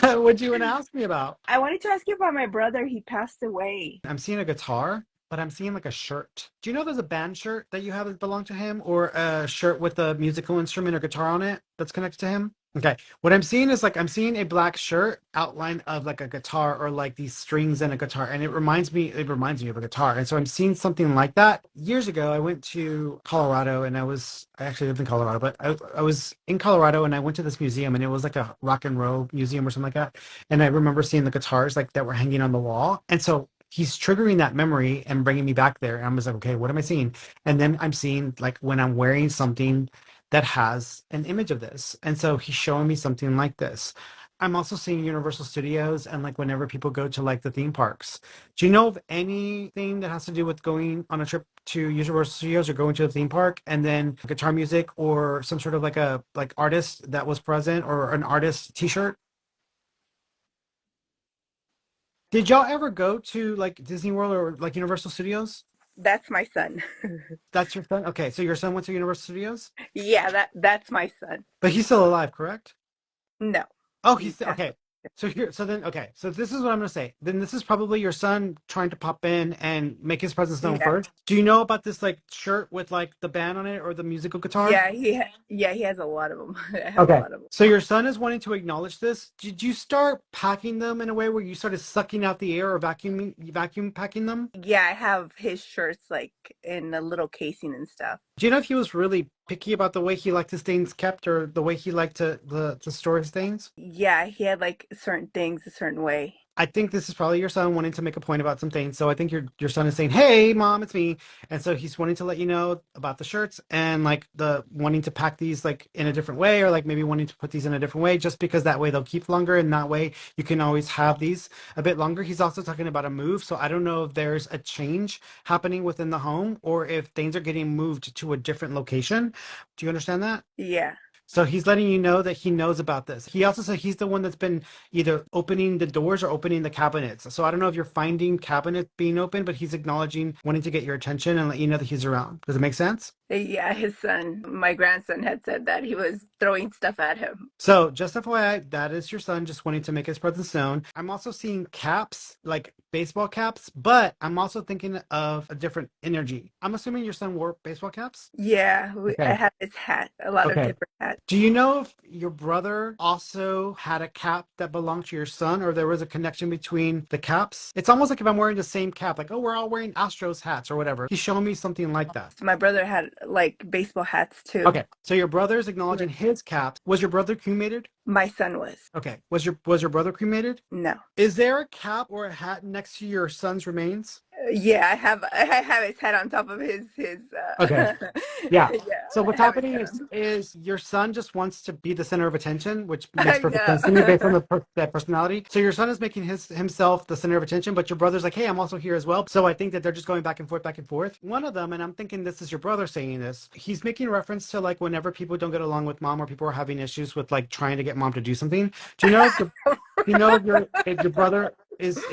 What do you want to ask me about? I wanted to ask you about my brother. He passed away. I'm seeing a guitar, but I'm seeing like a shirt. Do you know there's a band shirt that you have that belong to him, or a shirt with a musical instrument or guitar on it that's connected to him? Okay. What I'm seeing is like I'm seeing a black shirt outline of like a guitar or like these strings and a guitar, and it reminds me of a guitar. And so I'm seeing something like that. Years ago, I went to Colorado, and I actually lived in Colorado, but I was in Colorado, and I went to this museum, and it was like a rock and roll museum or something like that. And I remember seeing the guitars like that were hanging on the wall. And so he's triggering that memory and bringing me back there. And I was like, okay, what am I seeing? And then I'm seeing like when I'm wearing something that has an image of this. And so he's showing me something like this. I'm also seeing Universal Studios and like whenever people go to like the theme parks. Do you know of anything that has to do with going on a trip to Universal Studios or going to a theme park and then guitar music or some sort of like a like artist that was present or an artist t-shirt? Did y'all ever go to like Disney World or like Universal Studios? That's my son. That's your son? Okay, so your son went to Universal Studios? Yeah, that's my son. But he's still alive, correct? No, Oh, he he's passed. okay. So this is what I'm gonna say. Then this is probably your son trying to pop in and make his presence known Yeah, first. Do you know about this like shirt with like the band on it or the musical guitar? yeah, he has a lot of them. I have a Okay. lot of them. So your son is wanting to acknowledge this. Did you start packing them in a way where you started sucking out the air or vacuum packing them? Yeah, I have his shirts like in a little casing and stuff. Do you know if he was really picky about the way he liked his things kept or the way he liked to store his things? Yeah, he had like certain things a certain way. I think this is probably your son wanting to make a point about something. So I think your son is saying, "Hey, mom, it's me," and so he's wanting to let you know about the shirts and like the wanting to pack these like in a different way, or like maybe wanting to put these in a different way, just because that way they'll keep longer, and that way you can always have these a bit longer. He's also talking about a move, so I don't know if there's a change happening within the home or if things are getting moved to a different location. Do you understand that? Yeah. So he's letting you know that he knows about this. He also said he's the one that's been either opening the doors or opening the cabinets. So I don't know if you're finding cabinets being open, but he's acknowledging wanting to get your attention and let you know that he's around. Does it make sense? Yeah, his son, my grandson had said that he was throwing stuff at him. So just FYI, that is your son just wanting to make his presence known. I'm also seeing caps, like baseball caps, but I'm also thinking of a different energy. I'm assuming your son wore baseball caps? Yeah, I Okay. have his hat, a lot of Okay. different hats. Do you know if your brother also had a cap that belonged to your son, or there was a connection between the caps? It's almost like if I'm wearing the same cap, like, oh, we're all wearing Astros hats or whatever. He's showing me something like that. My brother had like baseball hats too. Okay, so your brother's acknowledging his caps. Was your brother cremated? My son was. Okay, was your brother cremated? No. Is there a cap or a hat next to your son's remains? Yeah, I have his head on top of his Okay. yeah, Yeah. So I what's have his happening head is your son just wants to be the center of attention, which makes on. perfect sense to me based on Yeah. that personality. So your son is making himself the center of attention, but your brother's like, hey, I'm also here as well. So I think that they're just going back and forth, back and forth. One of them, and I'm thinking this is your brother saying this, he's making reference to like whenever people don't get along with mom or people are having issues with like trying to get mom to do something. Do you know if your brother is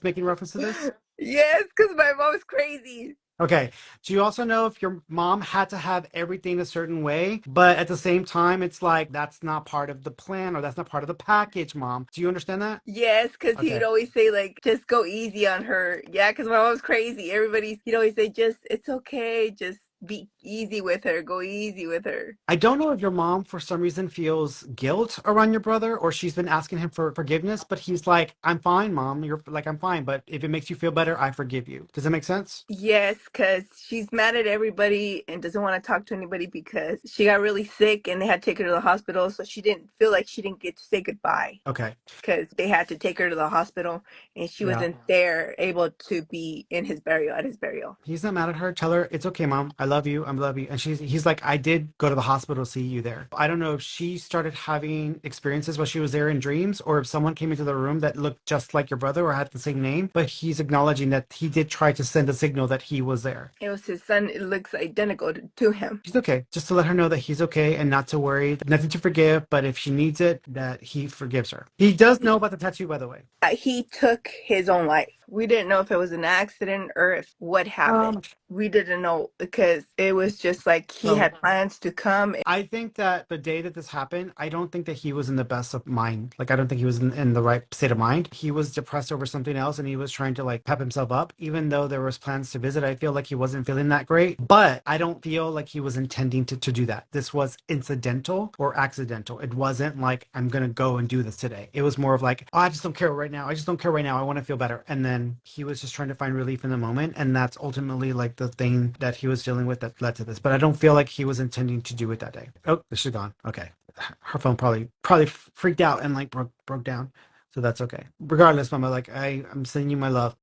making reference to this? Yes, because my mom's crazy. Okay. Do you also know if your mom had to have everything a certain way, but at the same time, it's like that's not part of the plan or that's not part of the package, mom? Do you understand that? Yes, because he Okay. would always say like, just go easy on her. Yeah, because my mom's crazy. He'd always say, just it's okay, just be easy with her, go easy with her. I don't know if your mom, for some reason, feels guilt around your brother or she's been asking him for forgiveness, but he's like, I'm fine, mom. You're like, I'm fine, but if it makes you feel better, I forgive you. Does that make sense? Yes, because she's mad at everybody and doesn't want to talk to anybody because she got really sick and they had to take her to the hospital. So she didn't feel like she didn't get to say goodbye Okay. because they had to take her to the hospital and she Yeah. wasn't there able to be in his burial at his burial. He's not mad at her. Tell her it's okay, mom. I love you. I love you. And he's like, I did go to the hospital to see you there. I don't know if she started having experiences while she was there in dreams, or if someone came into the room that looked just like your brother or had the same name. But he's acknowledging that he did try to send a signal that he was there. It was his son. It looks identical to him. She's okay. Just to let her know that he's okay and not to worry. Nothing to forgive, but if she needs it, that he forgives her. He does know about the tattoo, by the way. He took his own life. We didn't know if it was an accident or if what happened. we didn't know because it was just like he So had plans to come. I think that the day that this happened, I don't think that he was in the best of mind. Like, I don't think he was in the right state of mind. He was depressed over something else and he was trying to like pep himself up. Even though there was plans to visit, I feel like he wasn't feeling that great. But I don't feel like he was intending to do that. This was incidental or accidental. It wasn't like, I'm going to go and do this today. It was more of like, oh, I just don't care right now. I just don't care right now. I want to feel better. And then he was just trying to find relief in the moment. And that's ultimately like the thing that he was dealing with that led to this. But I don't feel like he was intending to do it that day. Oh, she's gone. Okay. Her phone probably freaked out and like broke down. So that's okay. Regardless, Mama, like I'm sending you my love.